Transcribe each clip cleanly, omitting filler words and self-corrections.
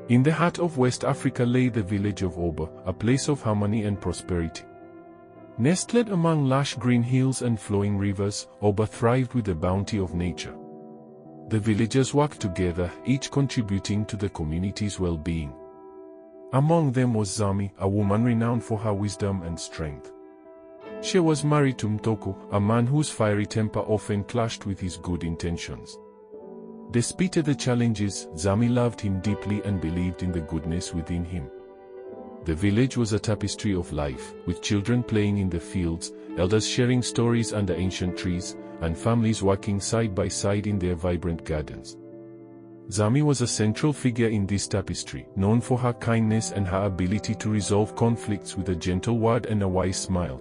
In the heart of West Africa lay the village of Oba, a place of harmony and prosperity. Nestled among lush green hills and flowing rivers, Oba thrived with the bounty of nature. The villagers worked together, each contributing to the community's well-being. Among them was Zami, a woman renowned for her wisdom and strength. She was married to Mthoko, a man whose fiery temper often clashed with his good intentions. Despite the challenges, Zami loved him deeply and believed in the goodness within him. The village was a tapestry of life, with children playing in the fields, elders sharing stories under ancient trees, and families working side by side in their vibrant gardens. Zami was a central figure in this tapestry, known for her kindness and her ability to resolve conflicts with a gentle word and a wise smile.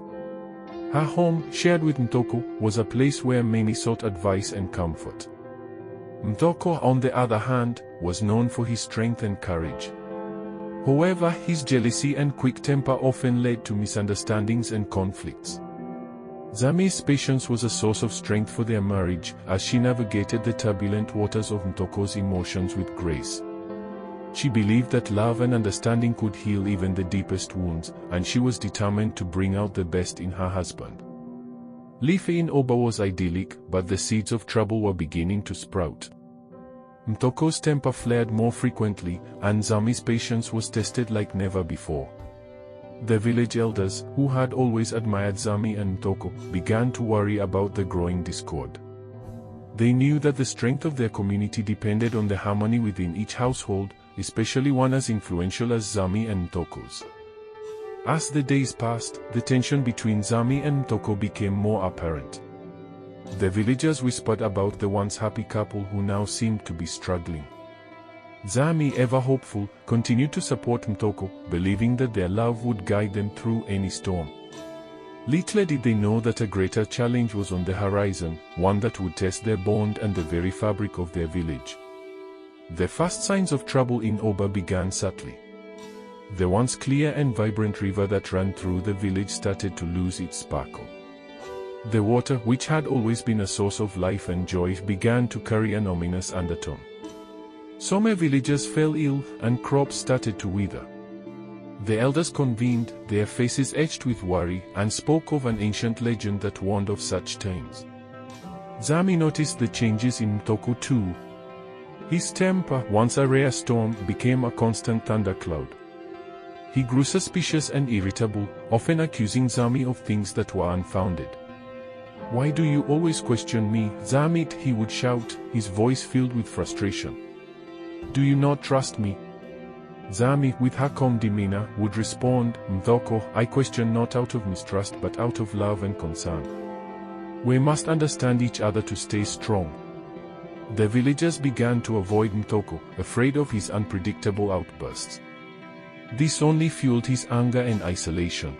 Her home, shared with Mthoko, was a place where many sought advice and comfort. Mthoko, on the other hand, was known for his strength and courage. However, his jealousy and quick temper often led to misunderstandings and conflicts. Zami's patience was a source of strength for their marriage, as she navigated the turbulent waters of Mthoko's emotions with grace. She believed that love and understanding could heal even the deepest wounds, and she was determined to bring out the best in her husband. Life in Oba was idyllic, but the seeds of trouble were beginning to sprout. Mthoko's temper flared more frequently, and Zami's patience was tested like never before. The village elders, who had always admired Zami and Mthoko, began to worry about the growing discord. They knew that the strength of their community depended on the harmony within each household, especially one as influential as Zami and Mthoko's. As the days passed, the tension between Zami and Mthoko became more apparent. The villagers whispered about the once happy couple who now seemed to be struggling. Zami, ever hopeful, continued to support Mthoko, believing that their love would guide them through any storm. Little did they know that a greater challenge was on the horizon, one that would test their bond and the very fabric of their village. The first signs of trouble in Oba began subtly. The once clear and vibrant river that ran through the village started to lose its sparkle. The water, which had always been a source of life and joy, began to carry an ominous undertone. Some villagers fell ill, and crops started to wither. The elders convened, their faces etched with worry, and spoke of an ancient legend that warned of such times. Zami noticed the changes in Mthoko too. His temper, once a rare storm, became a constant thundercloud. He grew suspicious and irritable, often accusing Zami of things that were unfounded. "Why do you always question me, Zami?" he would shout, his voice filled with frustration. "Do you not trust me?" Zami, with her calm demeanor, would respond, "Mthoko, I question not out of mistrust but out of love and concern. We must understand each other to stay strong." The villagers began to avoid Mthoko, afraid of his unpredictable outbursts. This only fueled his anger and isolation.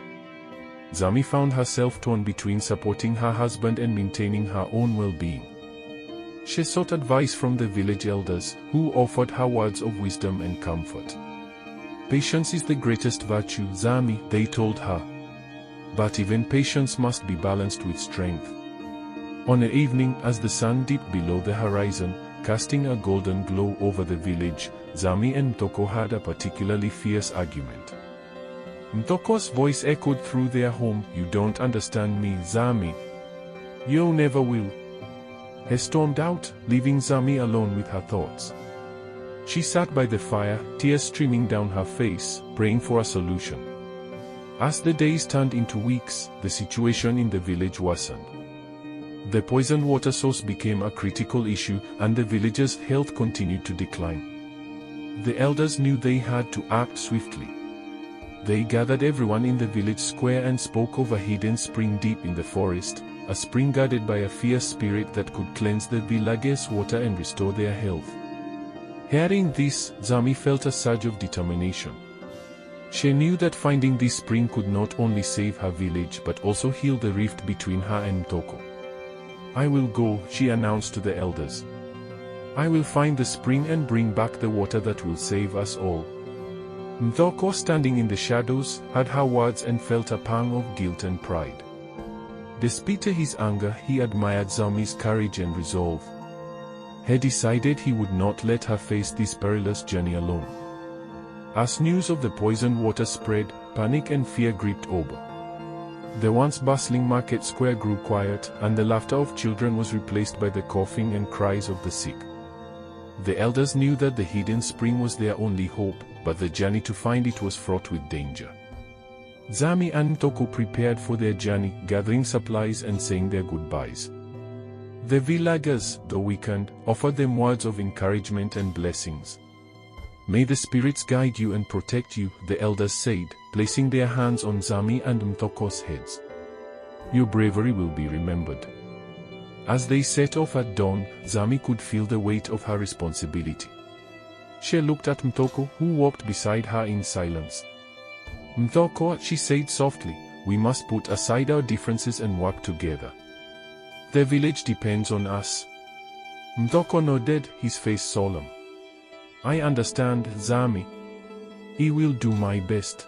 Zami found herself torn between supporting her husband and maintaining her own well-being. She sought advice from the village elders, who offered her words of wisdom and comfort. "Patience is the greatest virtue, Zami," they told her. "But even patience must be balanced with strength." On an evening, as the sun dipped below the horizon, casting a golden glow over the village, Zami and Mthoko had a particularly fierce argument. Mthoko's voice echoed through their home, "You don't understand me, Zami. You never will." He stormed out, leaving Zami alone with her thoughts. She sat by the fire, tears streaming down her face, praying for a solution. As the days turned into weeks, the situation in the village worsened. The poisoned water source became a critical issue, and the villagers' health continued to decline. The elders knew they had to act swiftly. They gathered everyone in the village square and spoke of a hidden spring deep in the forest, a spring guarded by a fierce spirit that could cleanse the villagers' water and restore their health. Hearing this, Zami felt a surge of determination. She knew that finding this spring could not only save her village but also heal the rift between her and Mthoko. "I will go," she announced to the elders. "I will find the spring and bring back the water that will save us all." Mthoko, standing in the shadows, heard her words and felt a pang of guilt and pride. Despite his anger, he admired Zami's courage and resolve. He decided he would not let her face this perilous journey alone. As news of the poisoned water spread, panic and fear gripped Oba. The once bustling market square grew quiet, and the laughter of children was replaced by the coughing and cries of the sick. The elders knew that the hidden spring was their only hope, but the journey to find it was fraught with danger. Zami and Mthoko prepared for their journey, gathering supplies and saying their goodbyes. The villagers, though weakened, offered them words of encouragement and blessings. "May the spirits guide you and protect you," the elders said, placing their hands on Zami and Mthoko's heads. "Your bravery will be remembered." As they set off at dawn, Zami could feel the weight of her responsibility. She looked at Mthoko, who walked beside her in silence. "Mthoko," she said softly, "we must put aside our differences and work together. The village depends on us." Mthoko nodded, his face solemn. "I understand, Zami. I will do my best."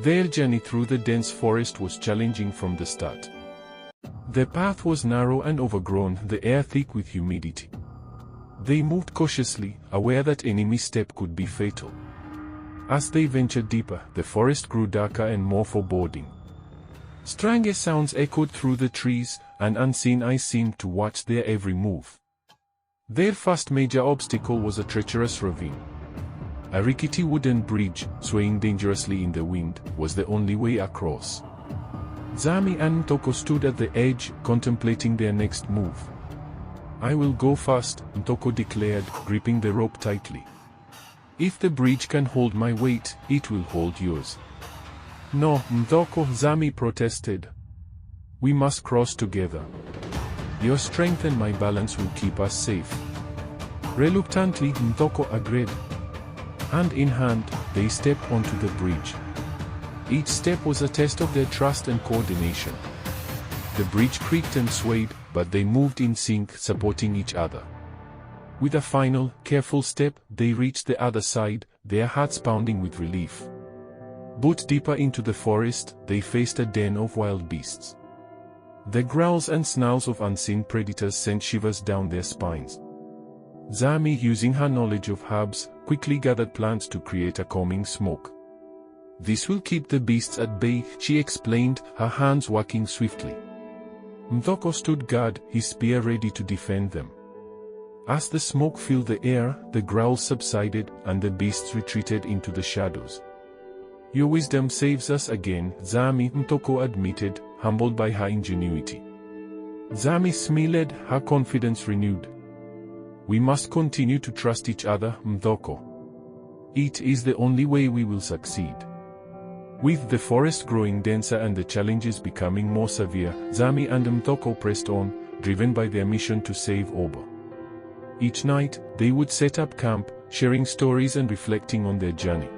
Their journey through the dense forest was challenging from the start. The path was narrow and overgrown, the air thick with humidity. They moved cautiously, aware that any misstep could be fatal. As they ventured deeper, the forest grew darker and more foreboding. Strange sounds echoed through the trees, and unseen eyes seemed to watch their every move. Their first major obstacle was a treacherous ravine. A rickety wooden bridge, swaying dangerously in the wind, was the only way across. Zami and Mthoko stood at the edge, contemplating their next move. "I will go first," Mthoko declared, gripping the rope tightly. "If the bridge can hold my weight, it will hold yours." "No, Mthoko," Zami protested. "We must cross together. Your strength and my balance will keep us safe." Reluctantly, Mthoko agreed. Hand in hand, they stepped onto the bridge. Each step was a test of their trust and coordination. The bridge creaked and swayed, but they moved in sync, supporting each other. With a final, careful step, they reached the other side, their hearts pounding with relief. But deeper into the forest, they faced a den of wild beasts. The growls and snarls of unseen predators sent shivers down their spines. Zami, using her knowledge of herbs, quickly gathered plants to create a calming smoke. "This will keep the beasts at bay," she explained, her hands working swiftly. Mthoko stood guard, his spear ready to defend them. As the smoke filled the air, the growls subsided, and the beasts retreated into the shadows. "Your wisdom saves us again," Zami, Mthoko admitted, humbled by her ingenuity. Zami smiled, her confidence renewed. "We must continue to trust each other, Mthoko. It is the only way we will succeed." With the forest growing denser and the challenges becoming more severe, Zami and Mthoko pressed on, driven by their mission to save Oba. Each night, they would set up camp, sharing stories and reflecting on their journey.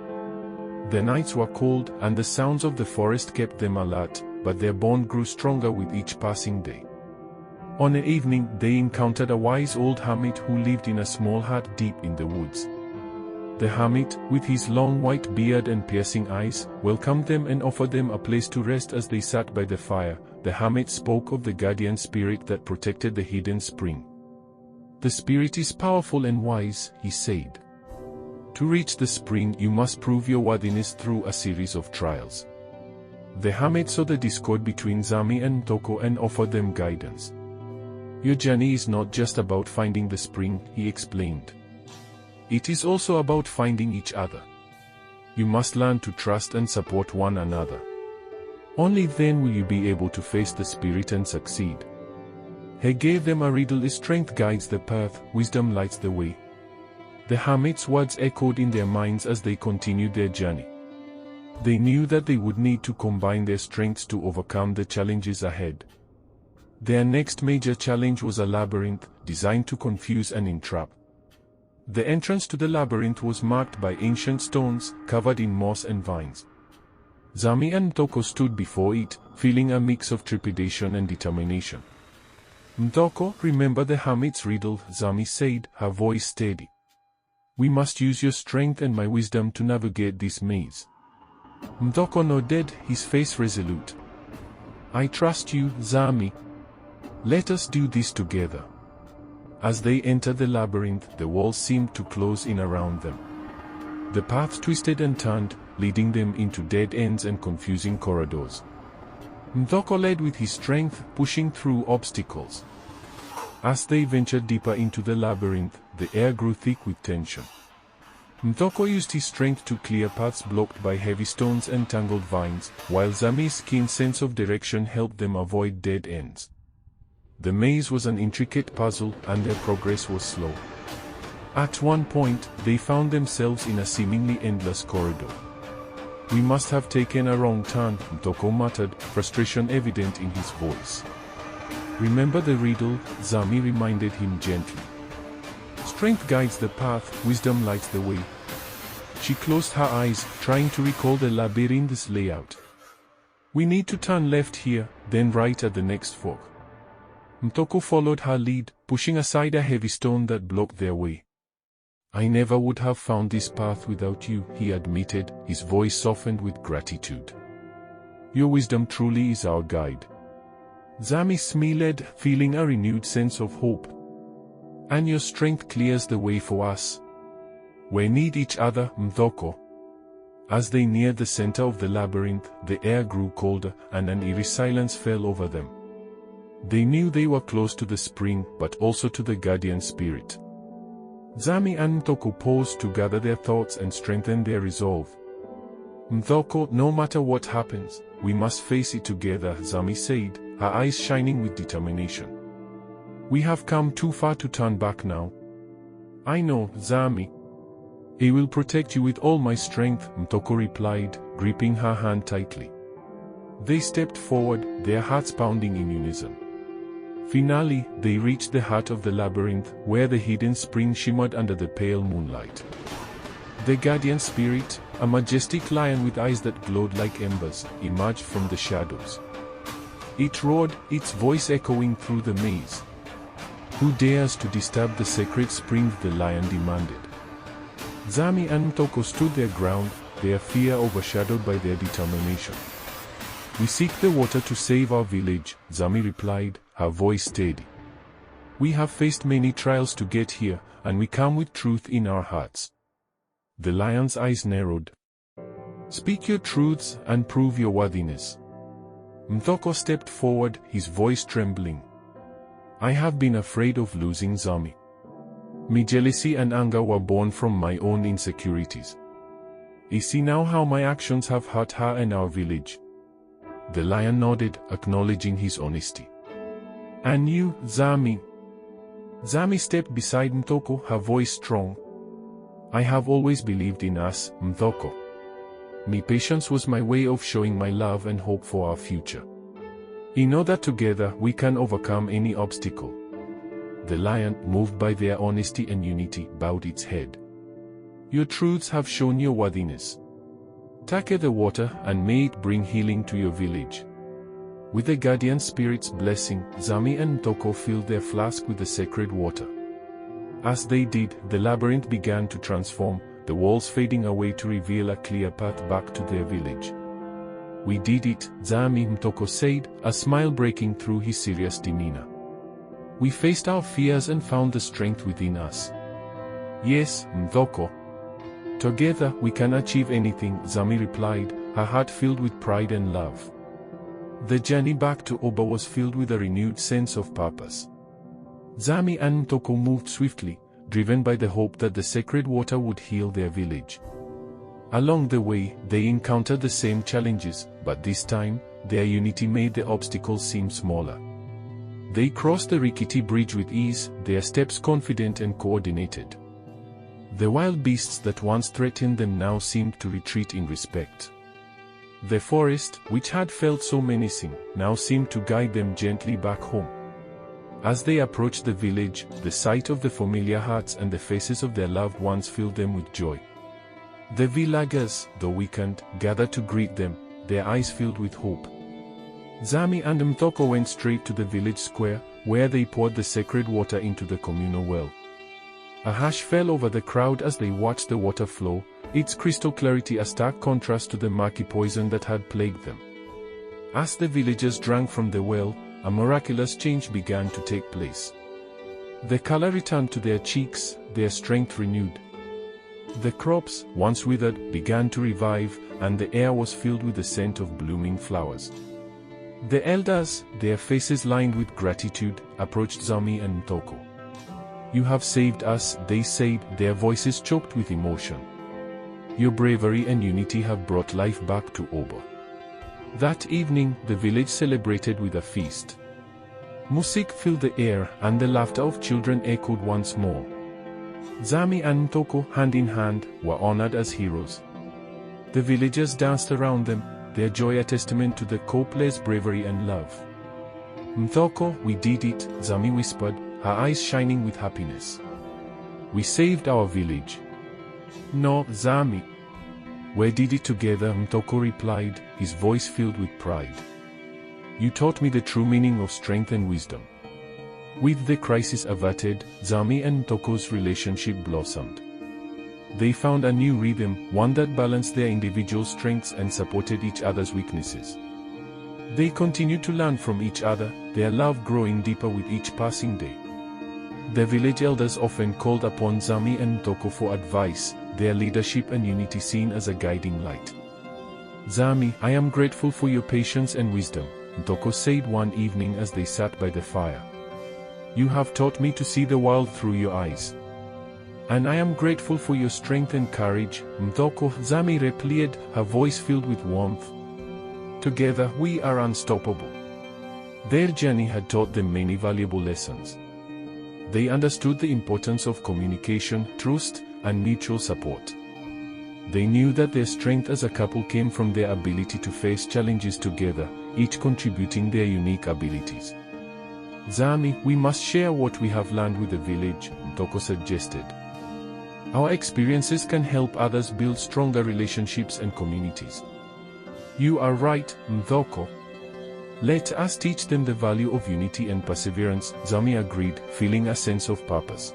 The nights were cold, and the sounds of the forest kept them alert, but their bond grew stronger with each passing day. On an evening, they encountered a wise old hermit who lived in a small hut deep in the woods. The hermit, with his long white beard and piercing eyes, welcomed them and offered them a place to rest as they sat by the fire. The hermit spoke of the guardian spirit that protected the hidden spring. "The spirit is powerful and wise," he said. "To reach the spring, you must prove your worthiness through a series of trials." The hermit saw the discord between Zami and Mthoko and offered them guidance. "Your journey is not just about finding the spring," he explained. "It is also about finding each other. You must learn to trust and support one another. Only then will you be able to face the spirit and succeed." He gave them a riddle: strength guides the path, wisdom lights the way. The hermit's words echoed in their minds as they continued their journey. They knew that they would need to combine their strengths to overcome the challenges ahead. Their next major challenge was a labyrinth, designed to confuse and entrap. The entrance to the labyrinth was marked by ancient stones, covered in moss and vines. Zami and Mthoko stood before it, feeling a mix of trepidation and determination. "Mthoko, remember the hermit's riddle," Zami said, her voice steady. "We must use your strength and my wisdom to navigate this maze." Mthoko nodded, his face resolute. "I trust you, Zami. Let us do this together." As they entered the labyrinth, the walls seemed to close in around them. The path twisted and turned, leading them into dead ends and confusing corridors. Mthoko led with his strength, pushing through obstacles. As they ventured deeper into the labyrinth, the air grew thick with tension. Mthoko used his strength to clear paths blocked by heavy stones and tangled vines, while Zami's keen sense of direction helped them avoid dead ends. The maze was an intricate puzzle, and their progress was slow. At one point, they found themselves in a seemingly endless corridor. "We must have taken a wrong turn," Mthoko muttered, frustration evident in his voice. "Remember the riddle," Zami reminded him gently. "Strength guides the path, wisdom lights the way." She closed her eyes, trying to recall the labyrinth's layout. "We need to turn left here, then right at the next fork." Mthoko followed her lead, pushing aside a heavy stone that blocked their way. "I never would have found this path without you," he admitted, his voice softened with gratitude. "Your wisdom truly is our guide." Zami smiled, feeling a renewed sense of hope. "And your strength clears the way for us. We need each other, Mthoko." As they neared the center of the labyrinth, the air grew colder, and an eerie silence fell over them. They knew they were close to the spring, but also to the guardian spirit. Zami and Mthoko paused to gather their thoughts and strengthen their resolve. "Mthoko, no matter what happens, we must face it together," Zami said, her eyes shining with determination. "We have come too far to turn back now." "I know, Zami. I will protect you with all my strength," Mthoko replied, gripping her hand tightly. They stepped forward, their hearts pounding in unison. Finally, they reached the heart of the labyrinth, where the hidden spring shimmered under the pale moonlight. The guardian spirit, a majestic lion with eyes that glowed like embers, emerged from the shadows. It roared, its voice echoing through the maze. "Who dares to disturb the sacred spring?" the lion demanded. Zami and Mthoko stood their ground, their fear overshadowed by their determination. "We seek the water to save our village," Zami replied, her voice steady. "We have faced many trials to get here, and we come with truth in our hearts." The lion's eyes narrowed. "Speak your truths and prove your worthiness." Mthoko stepped forward, his voice trembling. "I have been afraid of losing Zami. My jealousy and anger were born from my own insecurities. I see now how my actions have hurt her and our village." The lion nodded, acknowledging his honesty. "And you, Zami?" Zami stepped beside Mthoko, her voice strong. "I have always believed in us, Mthoko. My patience was my way of showing my love and hope for our future. I know that together we can overcome any obstacle." The lion, moved by their honesty and unity, bowed its head. "Your truths have shown your worthiness. Take the water, and may it bring healing to your village." With the guardian spirit's blessing, Zami and Mthoko filled their flask with the sacred water. As they did, the labyrinth began to transform, the walls fading away to reveal a clear path back to their village. "We did it," Zami, Mthoko said, a smile breaking through his serious demeanor. "We faced our fears and found the strength within us." "Yes, Mthoko. Together we can achieve anything," Zami replied, her heart filled with pride and love. The journey back to Oba was filled with a renewed sense of purpose. Zami and Mthoko moved swiftly, driven by the hope that the sacred water would heal their village. Along the way, they encountered the same challenges, but this time, their unity made the obstacles seem smaller. They crossed the rickety bridge with ease, their steps confident and coordinated. The wild beasts that once threatened them now seemed to retreat in respect. The forest, which had felt so menacing, now seemed to guide them gently back home. As they approached the village, the sight of the familiar huts and the faces of their loved ones filled them with joy. The villagers, though weakened, gathered to greet them, their eyes filled with hope. Zami and Mthoko went straight to the village square, where they poured the sacred water into the communal well. A hush fell over the crowd as they watched the water flow, its crystal clarity a stark contrast to the murky poison that had plagued them. As the villagers drank from the well, a miraculous change began to take place. The color returned to their cheeks, their strength renewed. The crops, once withered, began to revive, and the air was filled with the scent of blooming flowers. The elders, their faces lined with gratitude, approached Zami and Mthoko. "You have saved us," they said, their voices choked with emotion. "Your bravery and unity have brought life back to Oba." That evening, the village celebrated with a feast. Music filled the air, and the laughter of children echoed once more. Zami and Mthoko, hand in hand, were honored as heroes. The villagers danced around them, their joy a testament to the co-players' bravery and love. "Mthoko, we did it," Zami whispered, her eyes shining with happiness. "We saved our village." "No, Zami. We did it together," Mthoko replied, his voice filled with pride. "You taught me the true meaning of strength and wisdom." With the crisis averted, Zami and Mthoko's relationship blossomed. They found a new rhythm, one that balanced their individual strengths and supported each other's weaknesses. They continued to learn from each other, their love growing deeper with each passing day. The village elders often called upon Zami and Mthoko for advice, their leadership and unity seen as a guiding light. "Zami, I am grateful for your patience and wisdom," Mthoko said one evening as they sat by the fire. "You have taught me to see the world through your eyes. And I am grateful for your strength and courage, Mthoko," Zami replied, her voice filled with warmth. "Together we are unstoppable." Their journey had taught them many valuable lessons. They understood the importance of communication, trust, and mutual support. They knew that their strength as a couple came from their ability to face challenges together, each contributing their unique abilities. "Zami, we must share what we have learned with the village," Mthoko suggested. "Our experiences can help others build stronger relationships and communities." "You are right, Mthoko. Let us teach them the value of unity and perseverance," Zami agreed, feeling a sense of purpose.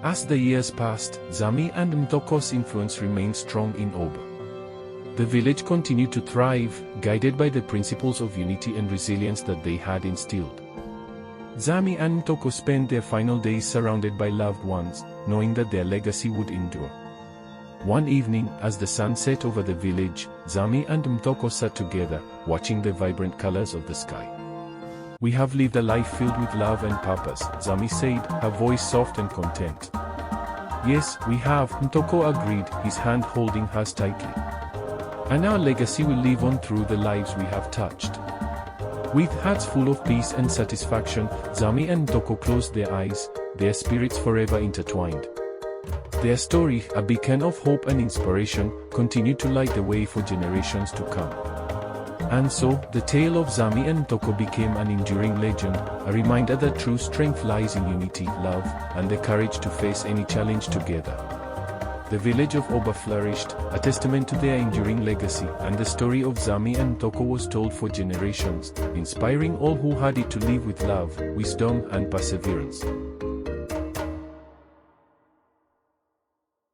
As the years passed, Zami and Mthoko's influence remained strong in Oba. The village continued to thrive, guided by the principles of unity and resilience that they had instilled. Zami and Mthoko spent their final days surrounded by loved ones, knowing that their legacy would endure. One evening, as the sun set over the village, Zami and Mthoko sat together, watching the vibrant colors of the sky. "We have lived a life filled with love and purpose," Zami said, her voice soft and content. "Yes, we have," Mthoko agreed, his hand holding hers tightly. "And our legacy will live on through the lives we have touched." With hearts full of peace and satisfaction, Zami and Mthoko closed their eyes, their spirits forever intertwined. Their story, a beacon of hope and inspiration, continued to light the way for generations to come. And so, the tale of Zami and Mthoko became an enduring legend, a reminder that true strength lies in unity, love, and the courage to face any challenge together. The village of Oba flourished, a testament to their enduring legacy, and the story of Zami and Mthoko was told for generations, inspiring all who had it to live with love, wisdom, and perseverance.